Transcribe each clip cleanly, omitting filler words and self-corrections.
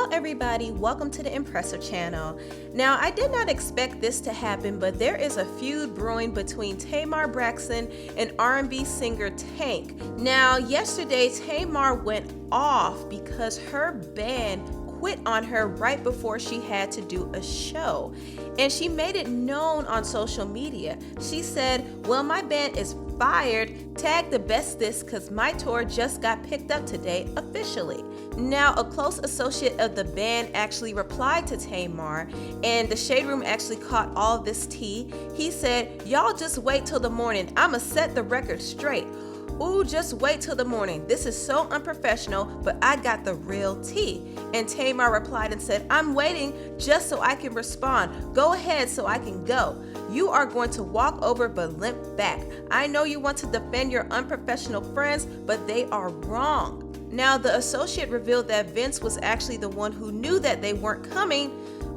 Hello everybody, welcome to the Impressor channel. Now I did not expect this to happen, but there is a feud brewing between Tamar Braxton and R&B singer Tank. Now yesterday Tamar went off because her band quit on her right before she had to do a show, and she made it known on social media. She said, well, my band is fired, tag the bestest cause my tour just got picked up today officially. Now a close associate of the band actually replied to Tamar, and the Shade Room actually caught all this tea. He said, y'all just wait till the morning, I'ma set the record straight. Ooh, just wait till the morning. This is so unprofessional, but I got the real tea. And Tamar replied and said, I'm waiting just so I can respond. Go ahead so I can go. You are going to walk over but limp back. I know you want to defend your unprofessional friends, but they are wrong. Now, the associate revealed that Vince was actually the one who knew that they weren't coming,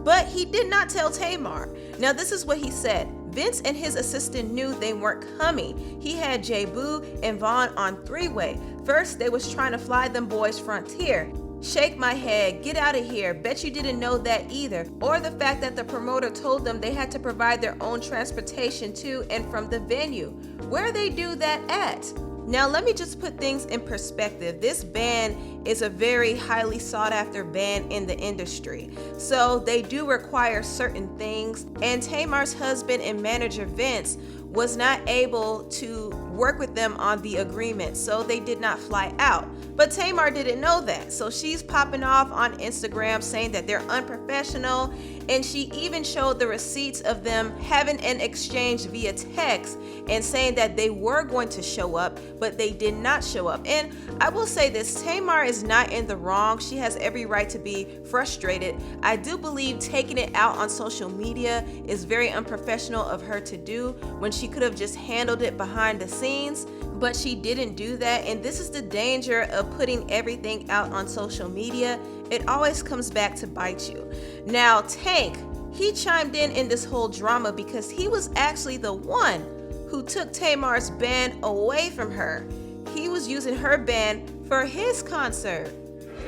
but he did not tell Tamar. Now, this is what he said. Vince and his assistant knew they weren't coming. He had J-Boo and Vaughn on three-way. First, they was trying to fly them boys Frontier. Shake my head, get out of here, bet you didn't know that either. Or the fact that the promoter told them they had to provide their own transportation to and from the venue. Where they do that at? Now let me just put things in perspective. This band is a very highly sought after band in the industry. So they do require certain things, and Tamar's husband and manager Vince was not able to work with them on the agreement, so they did not fly out. But Tamar didn't know that, so she's popping off on Instagram saying that they're unprofessional, and she even showed the receipts of them having an exchange via text and saying that they were going to show up, but they did not show up. And I will say this, Tamar is not in the wrong. She has every right to be frustrated. I do believe taking it out on social media is very unprofessional of her to do when she could have just handled it behind the scenes, but she didn't do that. And this is the danger of putting everything out on social media. It always comes back to bite you. Now, Tank, he chimed in this whole drama because he was actually the one who took Tamar's band away from her. He was using her band for his concert.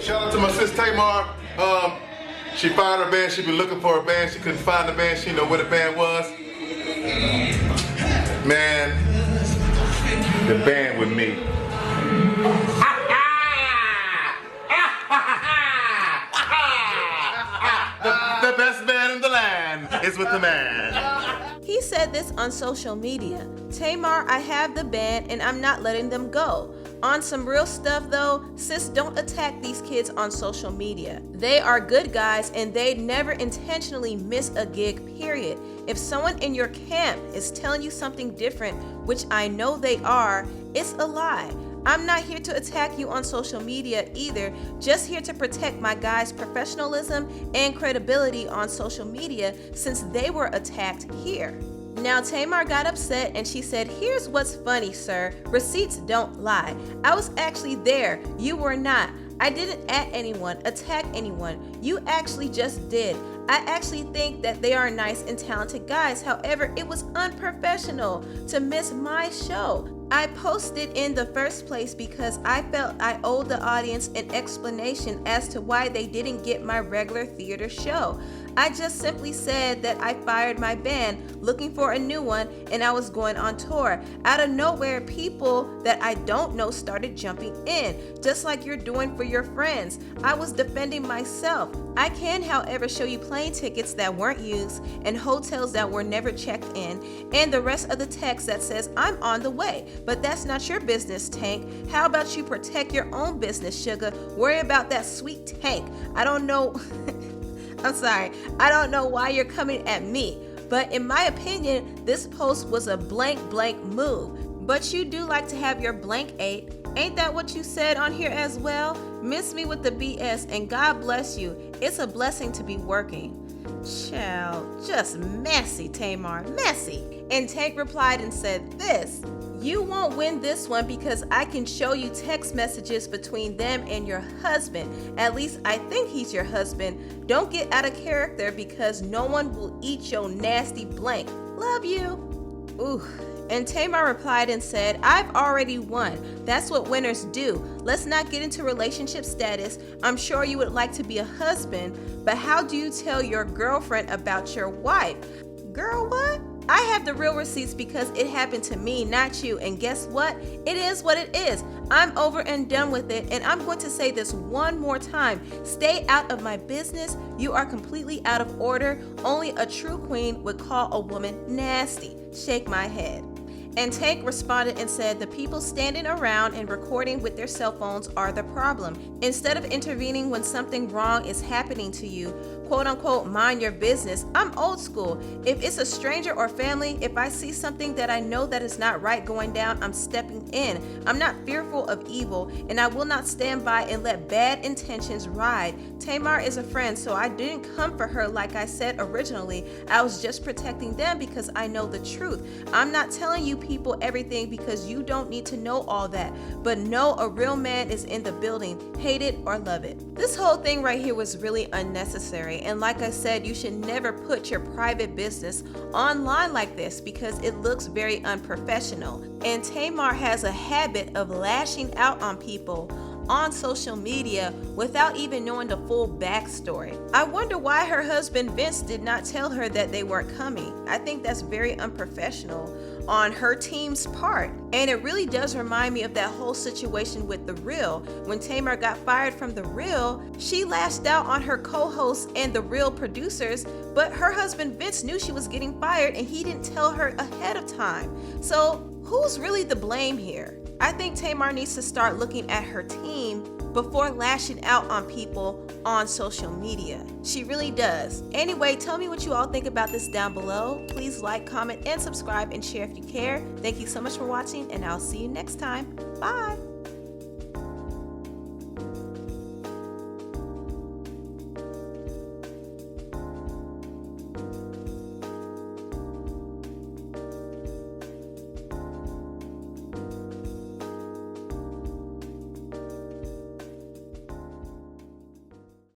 Shout out to my sis Tamar. She fired her band. She been looking for a band. She couldn't find the band. She didn't know where the band was. Man, the band with me. The best band in the land is with the man. He said this on social media. Tamar, I have the band and I'm not letting them go. On some real stuff though, sis, don't attack these kids on social media. They are good guys and they never intentionally miss a gig, period. If someone in your camp is telling you something different, which I know they are, it's a lie. I'm not here to attack you on social media either, just here to protect my guys' professionalism and credibility on social media since they were attacked here. Now Tamar got upset and she said, here's what's funny, sir. Receipts don't lie. I was actually there. You were not. I didn't at anyone, attack anyone. You actually just did. I actually think that they are nice and talented guys. However, it was unprofessional to miss my show. I posted in the first place because I felt I owed the audience an explanation as to why they didn't get my regular theater show. I just simply said that I fired my band, looking for a new one, and I was going on tour. Out of nowhere, people that I don't know started jumping in, just like you're doing for your friends. I was defending myself. I can, however, show you plane tickets that weren't used and hotels that were never checked in, and the rest of the text that says I'm on the way. But that's not your business, Tank. How about you protect your own business, sugar? Worry about that sweet Tank. I don't know. I'm sorry. I don't know why you're coming at me. But in my opinion, this post was a blank move. But you do like to have your blank 8. Ain't that what you said on here as well? Miss me with the BS and God bless you. It's a blessing to be working. Child, just messy, Tamar, messy. And Tank replied and said this. You won't win this one because I can show you text messages between them and your husband. At least I think he's your husband. Don't get out of character because no one will eat your nasty blank. Love you. Ooh, And Tamar replied and said, "I've already won. That's what winners do. Let's not get into relationship status. I'm sure you would like to be a husband, but how do you tell your girlfriend about your wife?" Girl, what? I have the real receipts because it happened to me, not you. And guess what? It is what it is. I'm over and done with it. And I'm going to say this one more time. Stay out of my business. You are completely out of order. Only a true queen would call a woman nasty. Shake my head. And Tank responded and said, "The people standing around and recording with their cell phones are the problem. Instead of intervening when something wrong is happening to you, quote unquote, mind your business. I'm old school. If it's a stranger or family, if I see something that I know that is not right going down, I'm stepping in. I'm not fearful of evil, and I will not stand by and let bad intentions ride. Tamar is a friend, so I didn't come for her like I said originally. I was just protecting them because I know the truth. I'm not telling you people everything because you don't need to know all that, but know a real man is in the building, hate it or love it." This whole thing right here was really unnecessary, and like I said, you should never put your private business online like this because it looks very unprofessional. And Tamar has a habit of lashing out on people on social media without even knowing the full backstory. I wonder why her husband Vince did not tell her that they weren't coming. I think that's very unprofessional on her team's part. And it really does remind me of that whole situation with The Real. When Tamar got fired from The Real, she lashed out on her co-hosts and The Real producers, but her husband Vince knew she was getting fired and he didn't tell her ahead of time. So who's really to blame here? I think Tamar needs to start looking at her team before lashing out on people on social media. She really does. Anyway, tell me what you all think about this down below. Please like, comment, and subscribe and share if you care. Thank you so much for watching, and I'll see you next time. Bye.